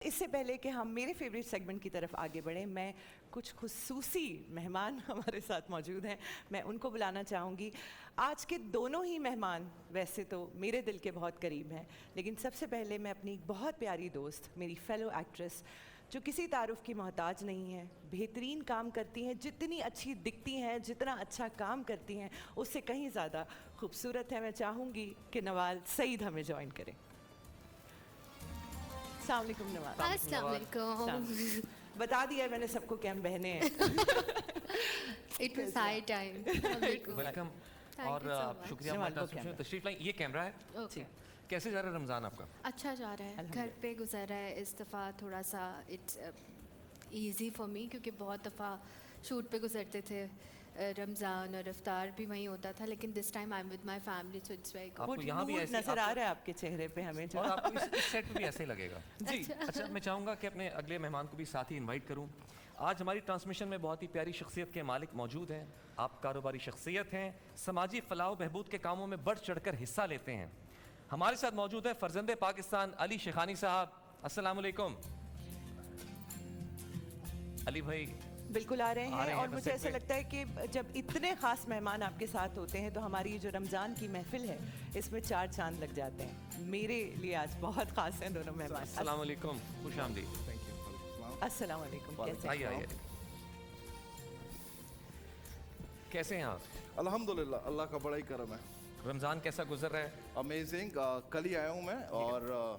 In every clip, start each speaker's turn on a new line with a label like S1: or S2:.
S1: اس سے پہلے کہ ہم میرے فیوریٹ سیگمنٹ کی طرف آگے بڑھیں، میں کچھ خصوصی مہمان ہمارے ساتھ موجود ہیں، میں ان کو بلانا چاہوں گی۔ آج کے دونوں ہی مہمان ویسے تو میرے دل کے بہت قریب ہیں، لیکن سب سے پہلے میں اپنی ایک بہت پیاری دوست، میری فیلو ایکٹریس جو کسی تعارف کی محتاج نہیں ہے، بہترین کام کرتی ہیں، جتنی اچھی دکھتی ہیں، جتنا اچھا کام کرتی ہیں اس سے کہیں زیادہ خوبصورت ہے۔ میں چاہوں گی کہ نوال سعید ہمیں جوائن کریں۔ السلام علیکم نواز۔
S2: السلام علیکم۔
S1: بتا دیا ہے میں نے سب کو کہ ہم بہنیں ہیں۔
S2: It was high time.
S3: Welcome اور شکریہ ہمارے ٹرانسمیشن میں تشریف لائیں۔ یہ کیمرہ ہے، کیسے جا رہا ہے رمضان آپ کا؟
S2: اچھا جا رہا ہے، گھر پہ گزر رہا ہے اس دفعہ، تھوڑا سا اٹس ایزی فار می کیونکہ بہت دفعہ شوٹ پہ گزرتے تھے، رمضان اور افطار بھی وہیں ہوتا تھا، لیکن this time I am with my family so it's very
S3: آپ کو یہاں بھی ایسے
S1: نظر آ رہا ہے آپ کے چہرے پہ ہمیں، جو
S3: اور آپ کو اس سیٹ پہ بھی ایسے ہی لگے گا۔ جی اچھا، میں چاہوں گا کہ اپنے اگلے مہمان کو بھی ساتھ ہی انوائٹ کروں۔ آج ہماری ٹرانسمیشن میں بہت ہی پیاری شخصیت کے مالک موجود ہیں۔ آپ کاروباری شخصیت ہیں، سماجی فلاح و بہبود کے کاموں میں بڑھ چڑھ کر حصہ لیتے ہیں۔ ہمارے ساتھ موجود ہے فرزند پاکستان علی شیخانی صاحب۔ السلام علیکم علی بھائی۔
S1: بالکل آ رہے ہیں، اور مجھے ایسا لگتا ہے کہ جب اتنے خاص مہمان آپ کے ساتھ ہوتے ہیں تو ہماری جو رمضان کی محفل ہے اس میں چار چاند لگ جاتے ہیں۔ میرے لیے آج بہت خاص ہیں دونوں مہمان۔
S3: السلام علیکم، خوش آمدید۔
S1: السلام علیکم، کیسے ہیں؟
S3: کیسے ہیں آپ؟
S4: الحمدللہ، اللہ کا بڑا ہی کرم ہے۔
S3: رمضان کیسا گزر رہا ہے؟
S4: امیزنگ۔ کل ہی آیا ہوں میں، اور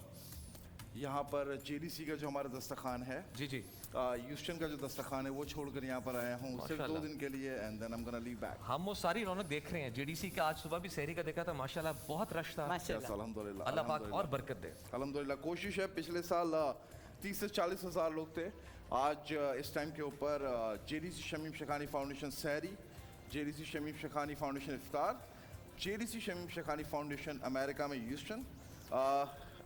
S4: یہاں پر جے ڈی سی کا جو ہمارا دسترخوان ہے،
S3: جی جی،
S4: یوسٹن کا جو دسترخوان ہے وہ چھوڑ کر یہاں پر آیا ہوں صرف 2 دن کے لیے، and then I am gonna leave back.
S3: ہم وہ ساری رونق دیکھ رہے ہیں جے ڈی سی کا۔ آج صبح بھی سحری کا دیکھا تھا، ماشاءاللہ بہت رش تھا۔
S4: الحمدللہ،
S3: اللہ پاک اور برکت دے۔
S4: الحمدللہ، کوشش ہے۔ پچھلے سال 30 سے 40 ہزار لوگ تھے، آج اس ٹائم کے اوپر J D C Shamim Shaikhani foundation سحری، J D C Shamim Shaikhani foundation افطار، J D C Shamim Shaikhani foundation امریکہ میں یوسٹن،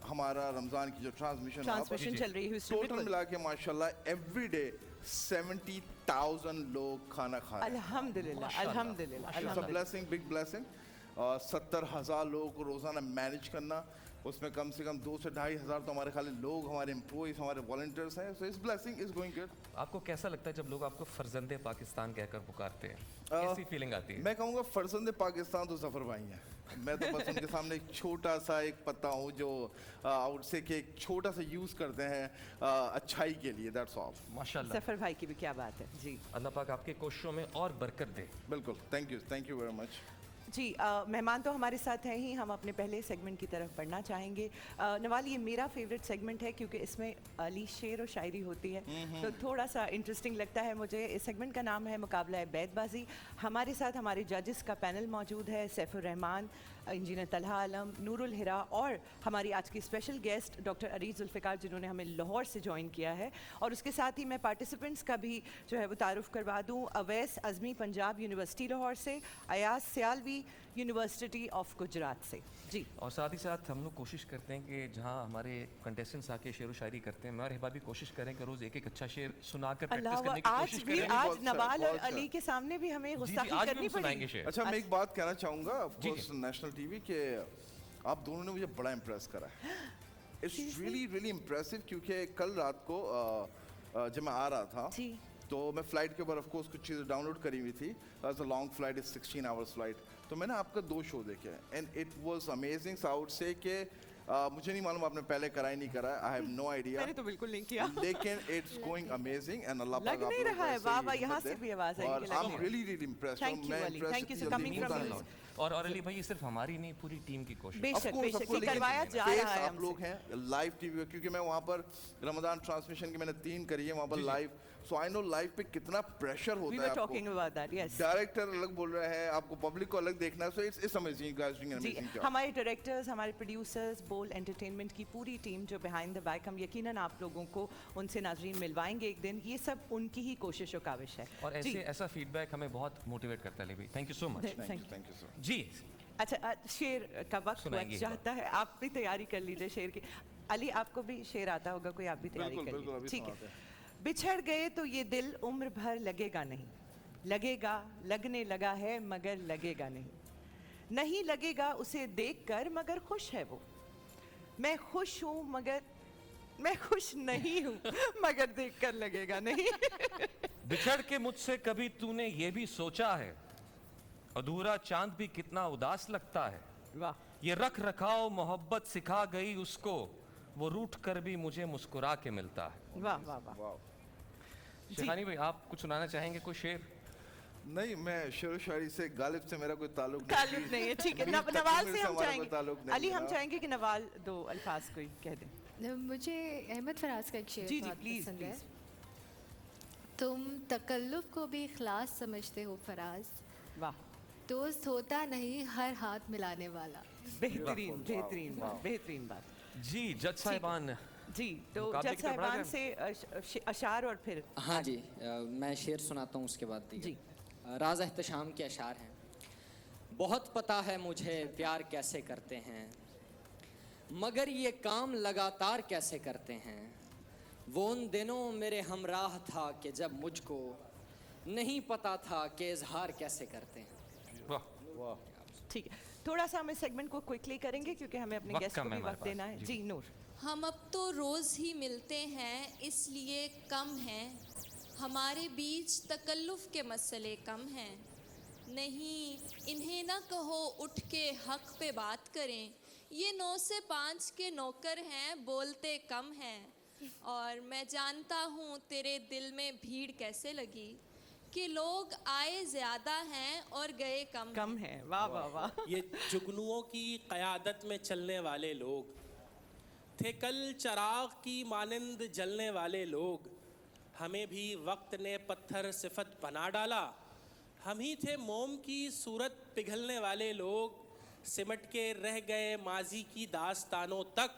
S4: ہمارا رمضان کی جو ٹرانسمیشن
S1: چل رہی ہے،
S4: ٹوٹل ملا کے ماشاءاللہ ایوری ڈے 70,000 لوگ کھانا کھا رہے ہیں۔
S1: الحمدللہ الحمدللہ،
S4: بلیسنگ، بگ بلیسنگ۔ 70,000 لوگوں کو روزانہ مینیج کرنا، اس میں کم سے کم 2 سے 2.5 ہزار تو ہمارے خالی لوگ، ہمارے امپلائیز، ہمارے والنٹیئرس ہیں۔ سو اس بلیسنگ از گوئنگ گڈ۔
S3: آپ کو کیسا لگتا ہے جب لوگ آپ کو فرزند پاکستان کہہ کر پکارتے ہیں؟ کیسی فیلنگ آتی ہے؟
S4: میں کہوں گا فرزند پاکستان تو ظفر بھائی ہیں۔ میں تو بس ان کے سامنے ایک چھوٹا سا ایک پتا ہوں جو آؤٹ سے کہ ایک چھوٹا سا یوز کرتے ہیں اچھائی کے لیے، دیٹس آل۔
S3: ماشاءاللہ،
S1: ظفر بھائی کی بھی کیا بات ہے۔ جی،
S3: اللہ پاک آپ کے کوششوں میں اور برکت دے۔
S4: بالکل، تھینک یو ویری مچ۔
S1: جی، مہمان تو ہمارے ساتھ ہیں ہی، ہم اپنے پہلے سیگمنٹ کی طرف بڑھنا چاہیں گے۔ نوال، یہ میرا فیوریٹ سیگمنٹ ہے کیونکہ اس میں علی شعر و شاعری ہوتی ہے، تو تھوڑا سا انٹرسٹنگ لگتا ہے مجھے۔ اس سیگمنٹ کا نام ہے مقابلہ بیت بازی۔ ہمارے ساتھ ہمارے ججز کا پینل موجود ہے، سیف الرحمان، انجینئر طلحہ عالم، نور الہرا، اور ہماری آج کی اسپیشل گیسٹ ڈاکٹر عریض ذوالفقار، جنہوں نے ہمیں لاہور سے جوائن کیا ہے۔ اور اس کے ساتھ ہی میں پارٹیسپینٹس کا بھی جو ہے وہ تعارف کروا دوں۔ اویس اعظمی پنجاب یونیورسٹی لاہور سے، ایاز سیالوی یونیورسٹی آف گجرات سے۔ جی،
S3: اور ساتھ ہی ساتھ ہم لوگ کوشش کرتے ہیں کہ جہاں ہمارے کنٹیسٹنٹس آ کے شعر و شاعری کرتے ہیں، میں اور ہبا بھی کوشش کریں کہ روز ایک اچھا شعر سنا کر پریکٹس کرنے کی کوشش کریں۔
S1: آج نوال اور علی کے سامنے بھی ہمیں گستاخی کرنی پڑے گی۔
S4: اچھا، میں ایک بات کہنا چاہوں گا نیشنل ٹی وی کہ آپ دونوں نے مجھے بڑا امپریس کرا ہے۔ اٹس ریئلی امپریسو، کیونکہ کل رات کو جب میں آ رہا تھا تو میں فلائٹ کے اوپر آف کورس کچھ چیزیں ڈاؤن لوڈ کری ہوئی تھی۔ لانگ فلائٹ از 16 hours فلائٹ، تو میں نے آپ کا 2 شو دیکھے and it was amazing. So I would say کہ مجھے نہیں معلوم آپ نے پہلے کرا ہی نہیں کرا، آئی ہیو نو آئیڈیا۔
S1: میں نے تو بالکل نہیں کیا،
S4: لیکن اٹس گوئنگ امیزنگ اینڈ اللہ پاک
S1: لگ نہیں رہا ہے۔ واہ واہ، یہاں سے بھی آواز آئی کہ
S4: I'm really impressed۔
S1: Thank you Ali, thank you for coming from you۔
S3: اور علی بھائی، یہ صرف ہماری نہیں، پوری ٹیم کی کوشش۔
S1: بے شک بے شک، کروایا جا رہا ہے
S4: آپ لوگ ہیں لائیو ٹی وی، کیونکہ میں وہاں پر رمضان ٹرانسمیشن کی میں نے 3 کری ہے وہاں پر لائیو، سو آئی نو لائیو پہ کتنا پریشر ہوتا ہے۔
S1: Talking about that, yes.
S4: Director الگ بول رہے ہیں، آپ کو پبلک کو الگ دیکھنا ہے، so it's amazing, you guys doing an amazing job.
S1: ہمارے ڈائریکٹرز، ہمارے پروڈیوسرز، بول انٹرٹینمنٹ کی پوری ٹیم جو بیہائنڈ دا بیک، ہم یقیناً آپ لوگوں کو ان سے ناظرین ملوائیں گے ایک دن۔ یہ سب ان کی ہی کوشش و کاوش ہے،
S3: اور ایسا فیڈ بیک ہمیں بہت موٹیویٹ کرتا ہے علی بھائی۔ Thank you so much.
S4: Thank you sir.
S3: جی
S1: اچھا، شعر کا وقت چاہتا ہے، آپ بھی تیاری کر لیجیے شعر کی۔ علی، آپ کو بھی شعر آتا ہوگا کوئی، آپ بھی تیاری کر لیجیے، ٹھیک ہے۔ بچھڑ گئے تو یہ دل عمر بھر لگے گا نہیں، لگے گا، لگنے لگا ہے مگر لگے گا نہیں لگے گا اسے دیکھ کر مگر خوش ہے وہ، میں خوش ہوں مگر मैं खुश नहीं हूँ मगर देखकर लगेगा नहीं।
S3: बिछड़ के मुझसे कभी तूने ये भी सोचा है, अधूरा चांद भी कितना उदास लगता है।
S1: वाह
S3: ये रख रखाव मोहब्बत सिखा गई उसको, वो रूठ कर भी मुझे मुस्कुरा के मिलता है।
S1: वाह वाह वाह।
S4: वाह।
S3: शेफानी भाई, आप कुछ सुनाना चाहेंगे कोई शेर?
S4: नहीं, मैं शेर शायरी से गालिब से मेरा कोई ताल्लुक
S1: ताल्लुक नहीं है, ठीक है।
S4: मीर
S1: नवाल
S4: तकमीर
S1: से हम
S4: हमारा कोई
S1: चाहेंगे,
S4: ताल्लुक नहीं
S1: अली हम
S4: है।
S1: चाहेंगे कि नवाल दो अल्फाज कोई कह दें।
S2: मुझे अहमद फराज का एक शेर
S1: जी जी
S2: बहुत
S1: प्लीज
S2: पसंद है।
S1: प्लीज।
S2: तुम तकल्लुफ को भी इखलास समझते हो फराज,
S1: वाह
S2: दोस्त होता नहीं हर हाथ मिलाने वाला।
S1: बेहतरीन बेहतरीन बात, बेहतरीन बात।
S3: जी जज साहिबान,
S1: जी तो
S3: मुकाबले
S1: जज
S3: की तरफ बढ़ा
S1: साहिबान
S3: जाए?
S1: से अशार और फिर
S5: हाँ जी, मैं शेर सुनाता हूँ उसके बाद
S1: जी।
S5: दीजिए। राज एहतशाम के अशार हैं। बहुत पता है मुझे प्यार कैसे करते हैं, मगर ये काम लगातार कैसे करते हैं। वो उन दिनों मेरे हमराह था कि जब मुझको नहीं पता था कि इजहार कैसे करते हैं।
S3: वाह,
S1: ठीक है, थोड़ा सा हम इस सेगमेंट को क्विकली करेंगे क्योंकि हमें अपने
S3: वक्त
S1: गेस्ट
S3: कम
S1: को
S3: है
S1: भी
S3: हमारे
S1: वक्त देना है।
S3: पास।
S1: जी नूर।
S6: हम अब तो रोज़ ही मिलते हैं इसलिए कम हैं, हमारे बीच तकल्लुफ़ के मसले कम हैं। नहीं इन्हें ना कहो उठ के हक़ पे बात करें, ये 9 से 5 के नौकर हैं, बोलते कम हैं। और मैं जानता हूँ तेरे दिल में भीड़ कैसे लगी कि लोग आए ज़्यादा हैं और गए
S1: कम है। वाह वाह वाह।
S7: ये जुगनुओं की क़यादत में चलने वाले लोग थे कल चराग की मानंद जलने वाले लोग। हमें भी वक्त ने पत्थर सिफत बना डाला, हम ही थे मोम की सूरत पिघलने वाले लोग। सिमट के रह गए माजी की दास्तानों तक,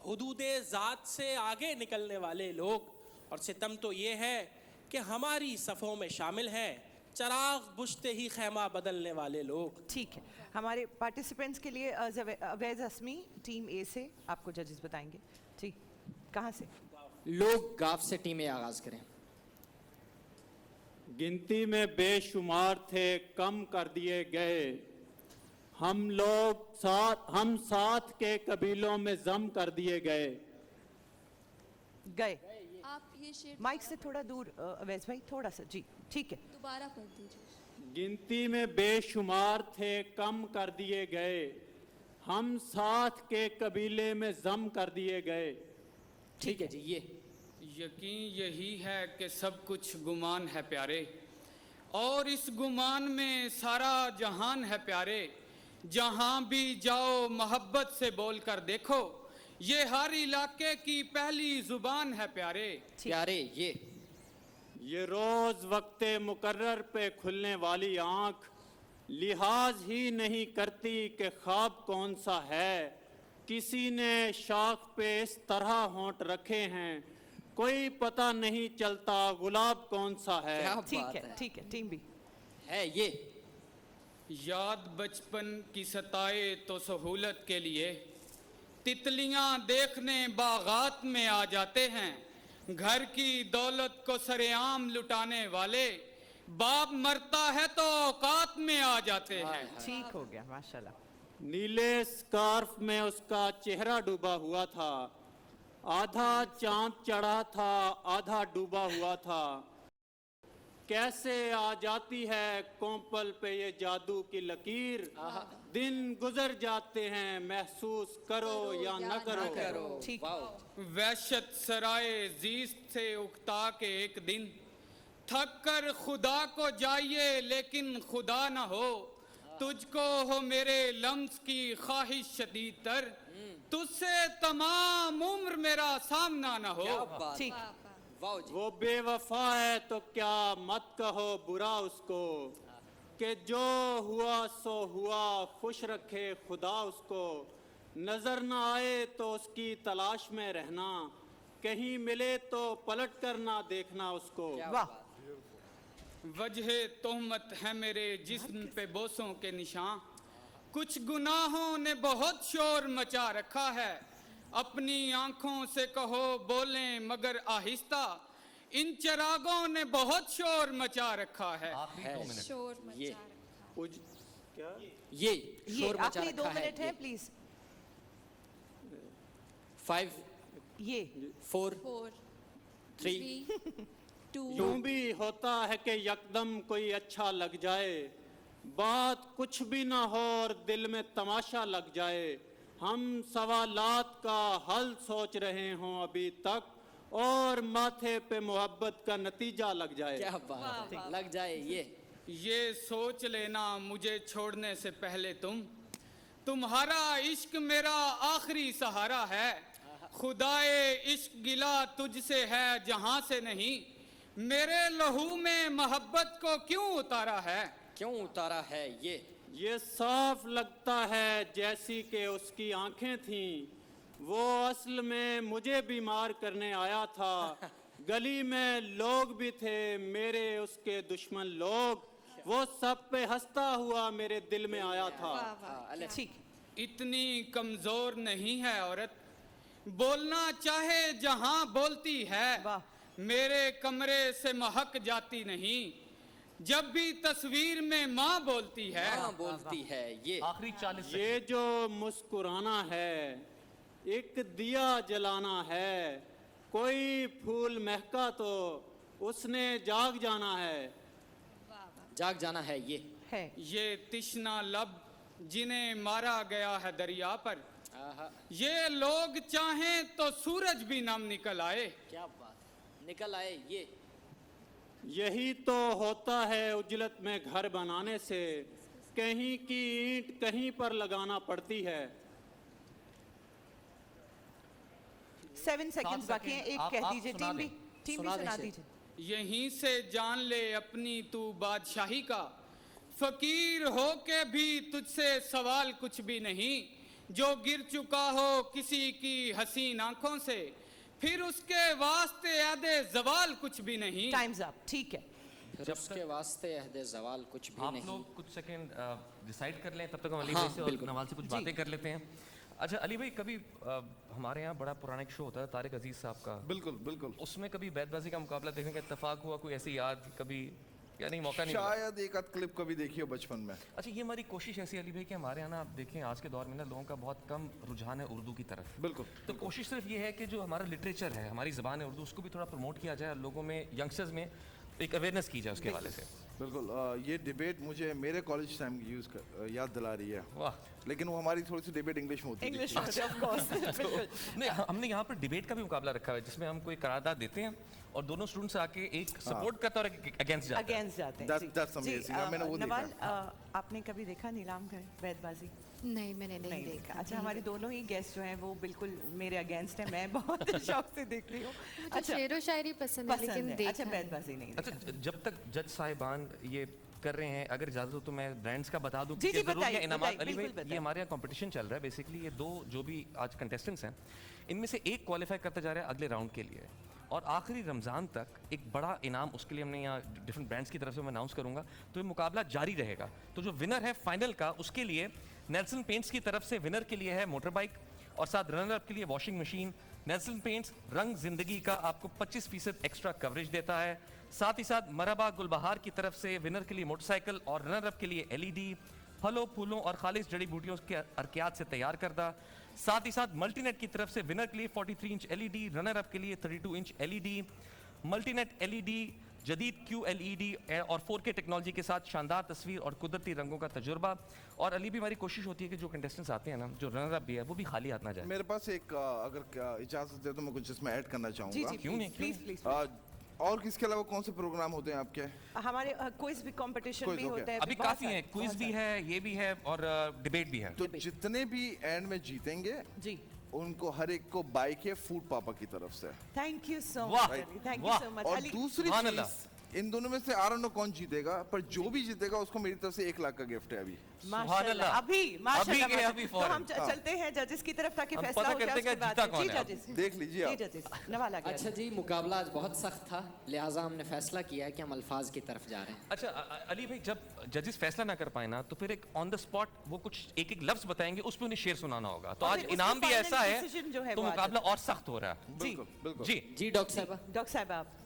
S7: हुदूदे ज़ात से आगे निकलने वाले लोग। और सितम तो ये है कि हमारी सफ़ों में शामिल हैं चराग बुझते ही खैमा बदलने वाले लोग।
S1: ठीक है, हमारे पार्टिसिपेंट्स के लिए अवैज़ असमी टीम ए से आपको जजेस बताएंगे। जी कहाँ से?
S5: लोग गाफ से टीमें आगाज़ करें।
S8: गिनती में बेशुमार थे कम कर दिए गए, हम साथ के कबीलों में जम कर दिए गए।
S1: गए।
S6: आप ये शेर
S1: माइक से थोड़ा दूर अवैज़ भाई, थोड़ा सा। जी ठीक है।
S6: दोबारा पढ़ दीजिए।
S8: गिनती में बेशुमार थे कम कर दिए गए, हम साथ के कबीले में जम कर दिए गए।
S5: ठीक है जी। ये
S9: यकीन यही है कि सब कुछ गुमान है प्यारे, और इस गुमान में सारा जहान है प्यारे। जहां भी जाओ मोहब्बत से बोल कर देखो, ये हर इलाके की पहली जुबान है प्यारे।
S5: प्यारे
S8: ये रोज वक्ते मुकर्रर पे खुलने वाली आँख लिहाज ही नहीं करती कि ख्वाब कौन सा है। किसी ने शाख पे इस तरह होंठ रखे हैं, कोई पता नहीं चलता गुलाब कौन सा है।
S5: क्या
S1: ठीक
S5: बात
S1: है ठीक है। टीम बी
S5: है ये।
S9: याद बचपन की सताए तो सहूलत के लिए, तितलियां देखने बागात में आ जाते हैं। घर की दौलत को सरेआम लुटाने वाले, बाप मरता है तो औकात में आ जाते हैं।
S1: ठीक हो गया माशाल्लाह।
S8: नीले स्कार्फ में उसका चेहरा डूबा हुआ था, आधा चांद चढ़ा था आधा डूबा हुआ था। कैसे आ जाती है कोंपल पे ये जादू की लकीर, दिन गुजर जाते हैं महसूस करो या न करो।
S1: ठीक।
S9: वहशत सराय जीस्त से उकता के एक दिन, थक कर खुदा को जाइए लेकिन खुदा ना हो। तुझको हो मेरे लम्स की ख्वाहिश शदीद तर, तुझसे तमाम उम्र मेरा सामना ना हो।
S1: ठीक।
S8: वो बेवफा है तो क्या मत कहो बुरा उसको, कि जो हुआ सो हुआ खुश रखे खुदा उसको। नजर न आए तो उसकी तलाश में रहना, कहीं मिले तो पलट कर ना देखना उसको।
S1: वाह।
S9: वजह तोहमत है मेरे जिस्म पे बोसों के निशान, कुछ गुनाहों ने बहुत शोर मचा रखा है। अपनी आंखों से कहो बोलें मगर आहिस्ता, इन चिरागों ने बहुत शोर मचा रखा है।
S6: शोर मचा
S5: ये
S6: रखा।
S5: ये
S1: ये
S5: शोर मचा
S1: आखिरी 2
S5: रखा है।
S1: मिनट है प्लीज।
S5: 5
S1: ये
S5: 4
S6: 4
S5: 3
S6: 2
S8: यूं भी होता है कि यकदम कोई अच्छा लग जाए, बात कुछ भी ना हो और दिल में तमाशा लग जाए, हम सवालात का हल सोच रहे हों अभी तक और माथे पे मोहब्बत का नतीजा लग जाए।
S5: क्या बात है, लग जाए
S9: ये सोच लेना मुझे छोड़ने से पहले तुम्हारा इश्क मेरा आखिरी सहारा है, खुदाए इश्क गिला तुझसे है जहां से नहीं, मेरे लहू में मोहब्बत को क्यों उतारा है।
S5: क्यों उतारा है
S8: ये साफ लगता है जैसी कि उसकी आंखें थीं, वो असल में मुझे बीमार करने आया था, गली में लोग भी थे मेरे उसके दुश्मन लोग, वो सब पे हंसता हुआ मेरे दिल में आया था।
S1: ठीक।
S9: इतनी कमजोर नहीं है औरत, बोलना चाहे जहां बोलती है,
S1: वाह।
S9: मेरे कमरे से महक जाती नहीं, जब भी तस्वीर में माँ बोलती है।
S5: हाँ बोलती है ये
S3: आखिरी 40
S8: ये जो मुस्कुराना है, एक दिया जलाना है, कोई फूल महका तो उसने जाग जाना है।
S5: जाग जाना है ये
S1: है
S9: ये तिश्ना लब जिन्हें मारा गया है दरिया पर,
S5: आहा,
S9: ये लोग चाहें तो सूरज भी नम निकल आए।
S5: क्या बात, निकल आए ये
S8: यही तो होता है उजलत में घर बनाने से, कहीं की ईंट कहीं पर लगाना पड़ती है।
S1: 7 सेकंड्स बाकी हैं, एक
S3: आप
S1: कह दीजिए,
S3: सुना
S1: टीम भी
S3: दें।
S1: सुना
S5: दें शेर।
S1: दीजिए।
S9: यहीं से जान ले अपनी तू बादशाही का, फकीर हो के भी तुझसे सवाल कुछ भी नहीं, जो गिर चुका हो किसी की हसीन आंखों से, फिर उसके वास्ते यादे जवाल कुछ भी नहीं।
S1: टाइम्स अप, ठीक है।
S5: फिर उसके वास्ते अहदे जवाल कुछ भी
S3: आप
S5: नहीं।
S3: लोग कुछ सेकंड डिसाइड कर लें, तब तक हम अली
S5: हाँ,
S3: भाई से और
S5: बिल्कुल।
S3: नवाज से कुछ बातें कर लेते हैं। अच्छा अली भाई, कभी हमारे यहाँ बड़ा पुराना एक शो होता है तारिक अजीज साहब का,
S4: बिल्कुल बिल्कुल।
S3: उसमें कभी बैतबाजी का मुकाबला देखने का इत्तेफाक हुआ, कोई ऐसी याद कभी, या नहीं मौका नहीं मिला?
S4: शायद एक आध क्लिप कभी देखी हो बचपन में।
S3: अच्छा, ये हमारी कोशिश ऐसी अली भाई कि हमारे यहाँ ना, आप देखें आज के दौर में ना लोगों का बहुत कम रुझान है उर्दू की तरफ।
S4: बिल्कुल।
S3: तो कोशिश सिर्फ ये है कि जो हमारा लिटरेचर है, हमारी ज़बान है उर्दू, उसको भी थोड़ा प्रमोट किया जाए और लोगों में, यंगस्टर्स में एक अवेयरनेस की जाए उसके हवाले से।
S4: बिल्कुल। ये डिबेट मुझे मेरे कॉलेज टाइम की याद दिला रही है,
S3: वाह।
S4: लेकिन वो हमारी थोड़ी सी डिबेट इंग्लिश में होती थी।
S1: English of course. बिल्कुल।
S3: नहीं, हमने यहाँ पर डिबेट का भी मुकाबला रखा है, जिसमें हम कोई करारदाद देते हैं और दोनों स्टूडेंट्स आके एक सपोर्ट करता है और एक अगेंस्ट जाता है।
S1: अगेंस्ट जाते हैं।
S4: That's amazing. मैंने वो देखा।
S1: नवाल, आपने कभी देखा नीलाम घर बैतबाजी?
S2: नहीं, मैंने नहीं देखा।
S1: अच्छा, हमारे दोनों ही गेस्ट जो हैं वो बिल्कुल मेरे अगेंस्ट हैं, मैं बहुत शौक से देखती हूँ।
S2: अच्छा, शेर व शायरी पसंद है
S1: पसंद
S2: लेकिन
S1: है।
S2: देखा
S1: अच्छा,
S2: नहीं।
S1: बैतबाजी नहीं
S3: अच्छा,
S1: देखा।
S3: जब तक जज साहिबान ये कर रहे हैं, अगर इजाजत हो तो मैं ब्रांड्स का बता दूं
S1: जी,
S3: कि
S1: जी,
S3: जरूर
S1: बताइए,
S3: ये इनामात।
S1: बताइए,
S3: अली भाई,
S1: बिल्कुल
S3: ये हमारे यहाँ कंपटीशन चल रहा है बेसिकली, ये दो जो भी आज कंटेस्टेंट्स हैं, इनमें से एक क्वालिफाई करता जा रहा है अगले राउंड के लिए, और आखिरी रमज़ान तक एक बड़ा इनाम उसके लिए हमने यहाँ डिफरेंट ब्रांड्स की तरफ से मैं अनाउंस करूँगा। तो ये मुकाबला जारी रहेगा। तो जो विनर है फाइनल का, उसके लिए नेल्सन पेंट्स की तरफ से विनर के लिए है मोटर बाइक, और साथ रनर अप के लिए वॉशिंग मशीन। नेल्सन पेंट्स रंग जिंदगी का आपको 25% एक्स्ट्रा कवरेज देता है। साथ ही साथ मरहबा गुलबहार की तरफ से विनर के लिए मोटरसाइकिल और रनर अप के लिए LED, फलों फूलों और खालिश जड़ी बूटियों के अरकियात से तैयार करदा। साथ ही साथ मल्टीनेट की तरफ से विनर के लिए 43 इंच LED, रनर अप के लिए 32 इंच LED। मल्टीनेट LED जदीद QLED और 4K टेक्नोलॉजी के साथ शानदार तस्वीर और कुदरती रंगों का तजुर्बा। और अली भी हमारी कोशिश होती है कि जो कंटेस्टेंट्स आते हैं ना, जो रनर अप भी है, वो भी खाली हाथ ना जाए।
S4: मेरे पास एक अगर इजाजत दे तो मैं कुछ इसमें ऐड करना
S1: जी
S4: चाहूँगा।
S1: जी,
S3: क्यों नहीं,
S1: प्लीज प्लीज।
S4: और किसके अलावा कौन से प्रोग्राम होते हैं आपके?
S1: हमारे क्विज भी कंपटीशन
S4: Quiz,
S1: भी
S4: okay.
S1: होता है।
S3: अभी
S1: बहुत
S3: काफी
S1: सारे,
S3: है, क्विज
S1: बहुत
S3: भी
S1: सारे।
S3: है, ये भी है और डिबेट भी है।
S4: तो जितने भी एंड में जीतेंगे
S1: जी,
S4: उनको हर एक को बाइक है फूड पापा की तरफ से।
S1: थैंक यू सो
S3: वाह,
S1: मच, थैंक यू
S3: वाह।
S1: सो मच
S4: और
S1: अली।
S4: दूसरी
S3: सुभान
S4: चीज,
S3: अल्लाह।
S4: इन दोनों में से I don't know कौन जीतेगा, पर जो भी जीतेगा उसको मेरी तरफ से 1 लाख का गिफ्ट है अभी।
S1: माशाल्लाह,
S3: अल्लाह।
S1: अभी माशाल्लाह,
S3: अभी के अभी
S1: तो हम
S3: फौरन।
S1: चलते हैं जजेस की तरफ ताकि
S3: हम
S1: फैसला
S3: पता
S1: हो जाए
S3: करते हैं
S1: उसके
S3: कि
S1: बाद।
S3: जीता
S1: जी
S3: कौन है।
S1: जजेस,
S4: देख लीजिए
S1: जी
S4: आप।
S1: जजेस, नवाल आ गया।
S5: अच्छा जी, मुकाबला आज बहुत सख्त था, लिहाजा हमने फैसला किया है कि हम अल्फाज की तरफ जा रहे हैं।
S3: अच्छा अली भाई, जब जजेस फैसला ना कर पाए ना, तो फिर एक ऑन द स्पॉट वो कुछ एक एक लफ्ज बताएंगे, उस पे उन्हें शेर सुनाना होगा। तो
S1: और
S3: आज
S1: फिर उसमें
S3: इनाम भी
S1: final
S3: ऐसा है,
S1: decision जो है
S3: तो
S1: वो आ
S3: मुकाबला और सख्त हो रहा है।
S1: जी
S4: बिल्कुल बिल्कुल।
S3: जी
S5: जी डॉक्टर साहब,
S1: डॉक्टर साहब, आप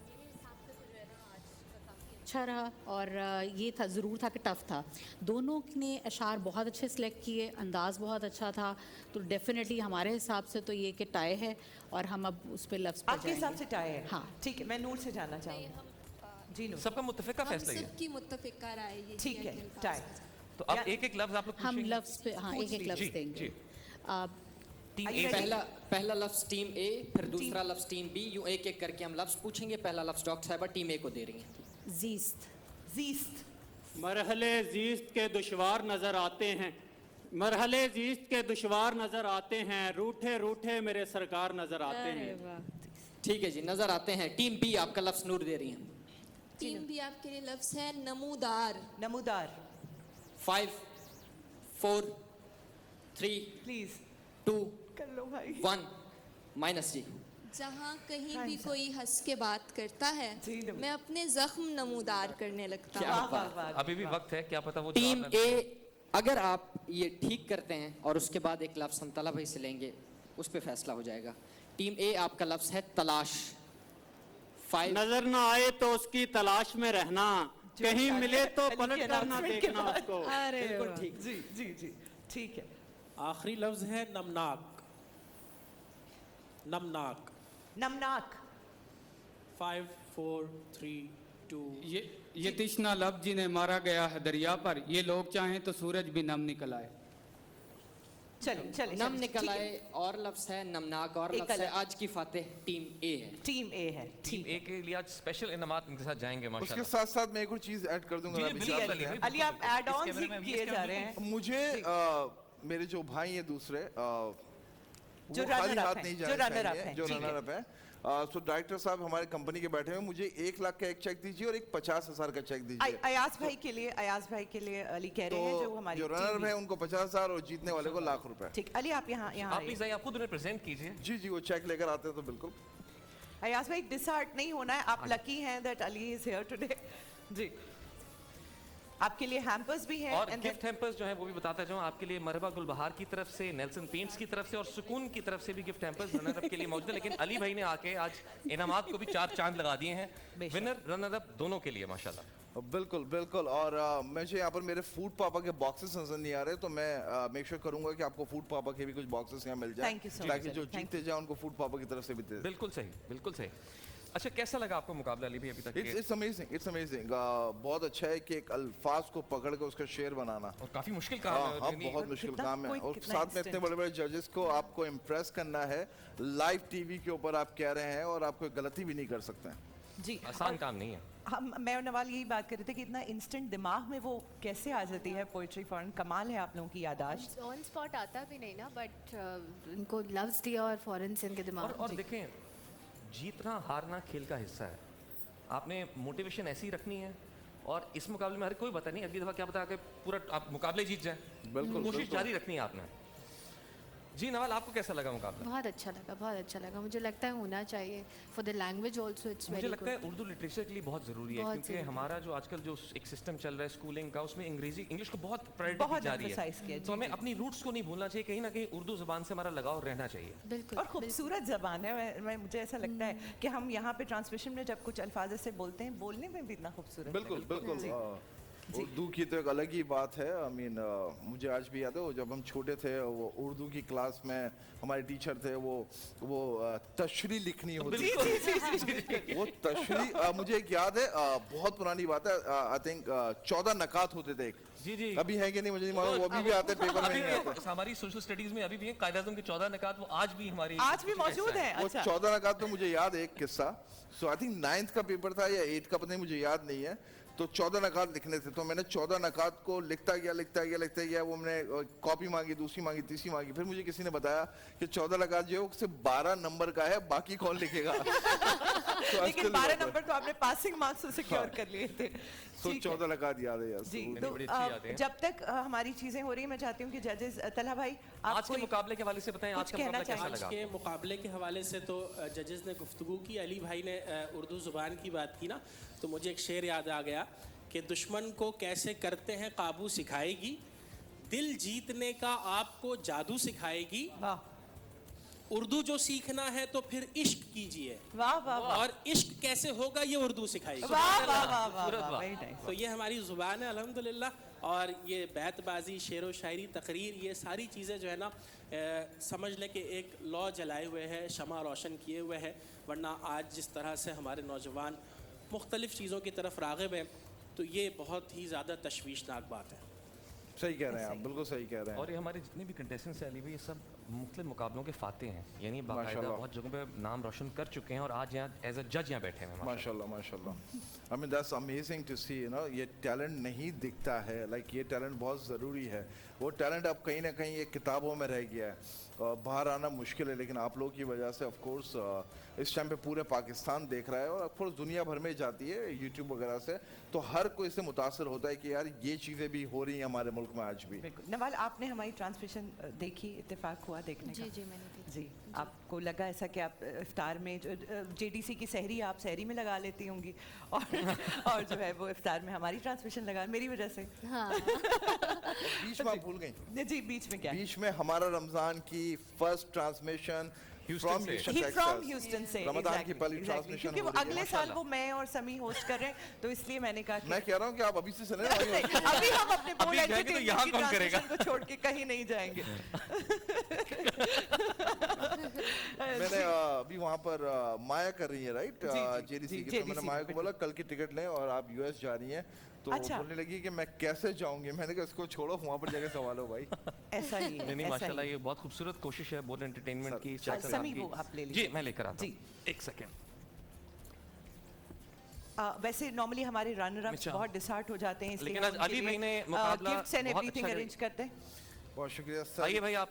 S10: अच्छा रहा और ये था ज़रूर था कि टफ़ था. दोनों ने अशार बहुत अच्छे सेलेक्ट किए, अंदाज़ बहुत अच्छा था, तो डेफिनेटली हमारे हिसाब से तो ये कि टाई है और हम अब उस पर लफ्ज़ पे
S1: आपके हिसाब से टाई है?
S10: हाँ.
S1: ठीक है, मैं नूर से जानना चाहूँगी. जी नूर.
S3: सबका मुत्तफ़िका
S6: हम
S3: फैसला ये
S6: सबकी मुत्तफ़िका राय ये
S1: ठीक है, टाई.
S3: तो अब एक एक लफ्ज़ आप लोग
S10: हम
S3: पूछेंगे?
S10: लफ्ज़ पे हाँ एक एक लफ्ज़ देंगे.
S3: Team
S1: Are you
S3: A
S1: ready?
S5: पहला लफ्ज़ टीम ए, फिर दूसरा लफ्ज़ टीम बी, यूं एक एक करके हम लफ्ज़ पूछेंगे. पहला लफ्ज़ डॉक्टर साहिबा टीम ए को दे रही हैं.
S10: ज़ीस्त.
S1: ज़ीस्त.
S8: मरहले ज़ीस्त के दुश्वार नज़र आते हैं, मरहले ज़ीस्त के दुश्वार नज़र आते हैं, रूठे रूठे मेरे सरकार नज़र आते हैं.
S5: ठीक है जी, नज़र आते हैं. टीम बी आपका लफ्ज़ नूर दे रही हैं.
S6: टीम भी आपके लिए लफ्ज़ है नमूदार.
S1: नमूदार.
S5: 5 4 3
S1: प्लीज
S5: 2
S1: कर लो भाई.
S5: 1 माइनस जी.
S6: जहाँ कहीं भी कोई हंस के बात करता है मैं अपने जख्म नमूदार करने लगता
S5: क्या
S6: हूँ.
S5: बात.
S3: अभी भी वक्त है, क्या पता वो
S5: टीम
S3: जवाब ना-
S5: ए, अगर आप ये ठीक करते हैं और उसके बाद एक लफ्ज़ हम तला भाई से लेंगे, उस पे फैसला हो जाएगा. टीम ए आपका लफ्ज़ है तलाश. 5
S8: नजर ना आए तो उसकी तलाश में रहना, कहीं मिले तो
S1: अली के
S8: पलट कर ना
S1: announcement के
S8: देखना
S1: बाद.
S8: उसको.
S1: बिल्कुल ठीक. जी जी जी ठीक है.
S7: आखिरी लफ्ज़ है नमनाक. नमनाक.
S1: नमनाक.
S7: 5 4 3 2
S9: ये तिश्ना लब जिन्हें मारा गया है दरिया पर, ये लोग चाहें तो सूरज भी नम निकल आए.
S1: चलो चले
S5: नम निकल आए और लफ्ज़ है नमनाक और
S1: एक
S5: लफ्ज़ है
S1: अलग.
S5: आज की फातेह टीम ए है.
S1: टीम ए है.
S3: टीम ए के लिए आज स्पेशल इनामात इनके साथ जाएंगे
S4: उसके
S3: माशाल्लाह.
S4: साथ साथ मैं एक और चीज़ ऐड कर दूंगा.
S3: जी,
S4: अभी
S3: बिल्कुल,
S4: साथ
S3: अली,
S4: में.
S1: अली आप एड ऑन
S3: इस कैमरे में
S1: किए जा रहे हैं.
S4: मुझे मेरे जो भाई हैं दूसरे
S1: जो
S4: वो खाली
S1: runner up
S4: हाथ
S1: हैं,
S4: नहीं
S1: जो
S4: जाना
S1: runner up
S4: चाहिए,
S1: हैं,
S4: जो
S1: ठीक है.
S4: रनर अप है. सो डायरेक्टर साहब हमारे कंपनी के बैठे हुए, मुझे 1 लाख का एक चेक दीजिए और एक 50,000 का चेक दीजिए.
S1: अयाज भाई के लिए अली कह रहे हैं जो
S4: तो
S1: हमारी
S4: जो
S1: team
S4: रनर
S1: भी-
S4: है उनको 50,000 और जीतने वाले को ₹1,00,000.
S1: ठीक. अली आप यहाँ यहाँ
S3: आप
S1: आइए.
S3: प्लीज आइए, आप खुद उन्हें प्रेजेंट कीजिए.
S4: जी जी, वो चेक लेकर आते हैं तो बिल्कुल.
S1: अयाज भाई डिसहार्ट नहीं होना है. आप लकी हैं that Ali is here today. जी. आपके लिए हैम्पर्स भी हैं
S3: और
S1: and
S3: गिफ्ट हैम्पर्स जो है वो भी बताता जाऊँ आपके लिए. मरहबा गुलबहार की तरफ से, नेल्सन पेंट्स की तरफ से और सुकून की तरफ से भी गिफ्ट हैम्पर्स रनर अप के लिए मौजूद है. लेकिन अली भाई ने आके आज इनामात को भी 4 चांद लगा दिए हैं.
S1: बेशक.
S3: विनर रनर अप दोनों के लिए माशाल्लाह.
S4: बिल्कुल बिल्कुल. और मुझे यहाँ पर मेरे फूड पापा के बॉक्सेस नजर नहीं आ रहे, तो मैं मेक श्योर करूंगा कि आपको फूड पापा के भी कुछ बॉक्सेस यहाँ मिल जाए,
S1: Thank you so much,
S4: ताकि
S1: sir.
S4: जो
S1: Thank
S4: जीतते जाए उनको फूड पापा की तरफ से भी दे.
S3: बिल्कुल सही, बिल्कुल सही. अच्छा, कैसा लगा आपको मुकाबला अली भाई अभी तक?
S4: It's amazing, it's amazing. बहुत अच्छा है कि एक अल्फाज को पकड़ के उसका शेर बनाना.
S3: और काफी मुश्किल काम है.
S4: हाँ,
S3: यानी-
S4: बहुत मुश्किल
S1: कितना-
S4: काम है.
S1: कोई
S4: और
S1: कितना
S4: साथ में इतने
S1: instant.
S4: बड़े बड़े जजेस को आपको इम्प्रेस करना है. लाइव टीवी के ऊपर आप कह रहे हैं और आप कोई गलती भी नहीं कर सकते हैं.
S1: जी.
S3: आसान काम नहीं है.
S1: मैं और नवाल यही बात कर रहे थे कि इतना इंस्टेंट दिमाग में वो कैसे आ जाती है पोइट्री फॉरन. कमाल है आप लोगों की यादाश्त.
S2: ऑन स्पॉट आता भी नहीं ना, बट इनको लफ्ज़ दिया और फ़ौरन से इनके दिमाग
S3: और देखें, जीतना हारना खेल का हिस्सा है. आपने मोटिवेशन ऐसी रखनी है. और इस मुकाबले में हर कोई पता नहीं, अगली दफ़ा क्या पता कि पूरा आप मुकाबले जीत जाए.
S4: बिल्कुल,
S3: कोशिश
S4: बिल्कुल.
S3: जारी रखनी है आपने. जी नवाल, आपको कैसा लगा मुकाबला?
S2: बहुत अच्छा लगा, बहुत अच्छा लगा. मुझे लगता है होना चाहिए for the language also. It's
S3: मुझे
S2: वेरी
S3: लगता है उर्दू लिटरेचर के लिए बहुत ज़रूरी है,
S2: बहुत
S3: क्योंकि
S2: ज़रूरी।
S3: हमारा जो आजकल जो एक सिस्टम चल रहा है स्कूलिंग का, उसमें इंग्लिश को बहुत प्रायोरिटी
S1: बहुत
S3: दी जा रही
S1: emphasize किया,
S3: है.
S1: जी,
S3: तो हमें
S1: जी.
S3: अपनी रूट्स को नहीं भूलना चाहिए. कहीं ना कहीं उर्दू ज़बान से हमारा लगाव रहना चाहिए.
S2: बिल्कुल.
S1: और खूबसूरत जबान है. मुझे ऐसा लगता है कि हम यहाँ पे ट्रांसमिशन में जब कुछ अल्फाज से बोलते हैं, बोलने में भी इतना खूबसूरत
S4: बिल्कुल
S1: है.
S4: बिल्कुल. उर्दू की तो एक अलग ही बात है. आई मीन मुझे आज भी याद है, वो जब हम छोटे थे, वो उर्दू की क्लास में हमारे टीचर थे, वो तशरी लिखनी होती थी. वो तशरी मुझे एक याद है, बहुत पुरानी बात है. आई थिंक 14 नकात होते थे.
S3: जी जी.
S4: अभी है कि नहीं मुझे नहीं मालूम, वो अभी भी आते पेपर में
S3: अभी
S4: नहीं आते.
S3: भी हमारी सोशल स्टडीज में अभी भी कायदे आज़म के 14 निकात वो आज भी हमारी
S1: आज भी मौजूद है.
S4: वो
S1: अच्छा.
S4: 14 नकात तो मुझे याद है एक किस्सा. सो आई थिंक 9th का पेपर था या 8th का, पता नहीं, मुझे याद नहीं है. तो 14 नकात लिखने थे, तो मैंने 14 नकात को लिखता गया. वो मैंने कॉपी मांगी, दूसरी मांगी, तीसरी मांगी. फिर मुझे किसी ने बताया कि 14 नकात जो है वो सिर्फ 12 नंबर का है, बाकी कौन लिखेगा.
S1: लेकिन 12 नंबर तो आपने पासिंग मार्क्स सिक्योर कर लिए थे.
S4: तो
S1: ठीक है.
S4: 14 नकात याद है यार.
S1: जी.
S3: बड़ी
S1: तो
S3: बड़ी अच्छी यादें हैं.
S1: जब तक हमारी चीजें हो रही हैं, मैं चाहती हूँ कि जजेस, तलहा भाई आप
S3: आज के
S1: कोई
S3: मुकाबले के हवाले से बताएं, आज
S1: कुछ
S3: का
S1: कहना
S3: मुकाबला कैसा
S1: चाहिए?
S3: लगा?
S7: आज के मुकाबले के हवाले से तो जजेस ने गुफ्तगू की. अली भाई ने उर्दू ज़ुबान की बात की ना, तो मुझे एक शेर याद आ गया कि दुश्मन को कैसे करते हैं काबू सिखाएगी, दिल जीतने का आपको जादू सिखाएगी,
S1: वाह.
S7: उर्दू जो सीखना है तो फिर इश्क कीजिए,
S1: वाह वाह वाह
S7: और इश्क कैसे होगा ये उर्दू सिखाएगी।
S1: वाह वाह वाह वाह, वेरी नाइस।
S7: तो ये हमारी ज़ुबान है अल्हम्दुलिल्लाह, और ये बैतबाजी, शेर व शायरी, तकरीर, ये सारी चीज़ें जो है ना समझ लें कि एक लौ जलाए हुए है, शमा रोशन किए हुए है। वरना आज जिस तरह से हमारे नौजवान मुख्तलिफ़ चीज़ों की तरफ राग़िब हैं, तो ये बहुत ही ज़्यादा तशवीशनाक बात है।
S4: सही कह रहे हैं आप, बिल्कुल सही कह रहे हैं।
S3: और ये हमारे जितने भी कंटेस्टेंट्स हैं अली भाई, ये सब मुख्तलिफ मुकाबलों के फाते हैं, यानी बाकायदा
S4: माशाल्लाह।
S3: बहुत जगहों पे नाम रोशन कर चुके हैं और आज यहाँ एज अ जज यहाँ बैठे हैं।
S4: माशाल्लाह माशाल्लाह। I mean that's amazing to see, you know, ये टैलेंट नहीं दिखता है, लाइक ये टैलेंट बहुत ज़रूरी है। वो टैलेंट अब कहीं ना कहीं ये किताबों में रह गया है, बाहर आना मुश्किल है, लेकिन आप लोगों की वजह से ऑफ कोर्स इस टाइम पे पूरे पाकिस्तान देख रहा है, और ऑफ कोर्स दुनिया भर में जाती है यूट्यूब वगैरह से, तो हर कोई इससे मुतासर होता है कि यार ये चीज़ें भी हो रही हैं हमारे मुल्क में आज भी।
S1: बिल्कुल। नवाल, आपने हमारी ट्रांसमिशन देखी, इत्तेफाक हुआ देखने का?
S2: जी जी मैंने देखी।
S1: जी, आपको लगा ऐसा कि आप इफ्तार में जेडीसी की सहरी आप सहरी में लगा लेती होंगी, और जो है वो इफ्तार में हमारी ट्रांसमिशन लगा मेरी वजह से?
S2: हाँ
S4: बीच में आप भूल गई,
S1: जी, बीच में क्या?
S4: बीच में हमारा रमज़ान की फर्स्ट ट्रांसमिशन
S3: Houston से।
S1: फ्रॉम ह्यूस्टन से,
S4: रमज़ान की पहली
S1: exactly,
S4: ट्रांसमिशन
S1: क्योंकि
S4: हो
S1: वो
S4: रही है,
S1: अगले साल
S4: माशाल्लाह।
S1: वो मैं और समी होस्ट कर रहे हैं, तो इसलिए मैंने कहा कि
S4: मैं कह रहा हूँ कि आप अभी से चले ना वहीं होस्ट
S1: अभी हम अपने बोल
S3: अभी जाएंगे तो यहाँ कौन करेगा?
S1: को छोड़ के कहीं नहीं जाएंगे।
S4: मैंने अभी वहाँ पर माया कर रही है, राइट, जेडीसी की, तो मैंने
S1: JDC,
S4: माया को बोला कल की टिकट लें और आप यूएस जा रही हैं, तो
S1: अच्छा।
S4: बोलने लगी कि मैं कैसे जाऊंगी। मैंने कहा इसको छोड़ो, वहाँ पर जाके सवाल हो भाई।
S1: ऐसा ही है,
S3: नहीं नहीं
S1: ऐसा
S3: माशाल्लाह,
S1: ही।
S3: ये बहुत खूबसूरत कोशिश है बोल एंटरटेनमेंट की।
S1: सर,
S3: शायद
S1: समी
S3: आपकी-
S1: वो आप ले
S3: जी
S1: लीजिए।
S3: मैं लेकर आता
S1: जी।
S3: हूँ, एक सेकेंड।
S1: वैसे नॉर्मली हमारे रनर अप
S3: अच्छा।
S1: बहुत डिसहार्ट हो जाते हैं,
S3: लेकिन आज अली भाई ने मुकाबला
S1: गिफ्ट्स एंड
S3: बहुत
S1: एवरीथिंग
S3: अच्छा
S1: अरेंज करते हैं।
S4: बहुत शुक्रिया सर।
S3: आइए भाई, आप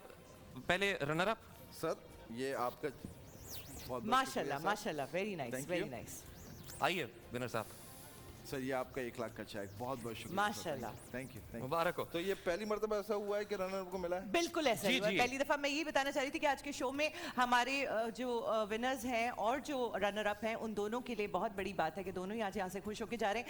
S3: पहले रनर अप।
S4: सर ये आपका बहुत
S1: माशाल्लाह माशाल्लाह, very nice
S4: Thank
S1: very
S4: you.
S1: Nice.
S3: आइए विनर साहब,
S4: सर ये आपका 1 लाख का चेक, बहुत बहुत शुक्रिया।
S1: माशाल्लाह।
S4: Thank you.
S3: मुबारक हो।
S4: तो ये पहली मरतबा ऐसा हुआ है कि रनर को मिला है?
S1: बिल्कुल ऐसा ही
S3: जी,
S1: हुआ।
S3: जी।
S1: पहली दफा मैं यही बताना चाह रही थी कि आज के शो में हमारे जो विनर्स हैं और जो रनर अप हैं, उन दोनों के लिए बहुत बड़ी बात है कि दोनों ही आज यहाँ से खुश होकर जा रहे हैं।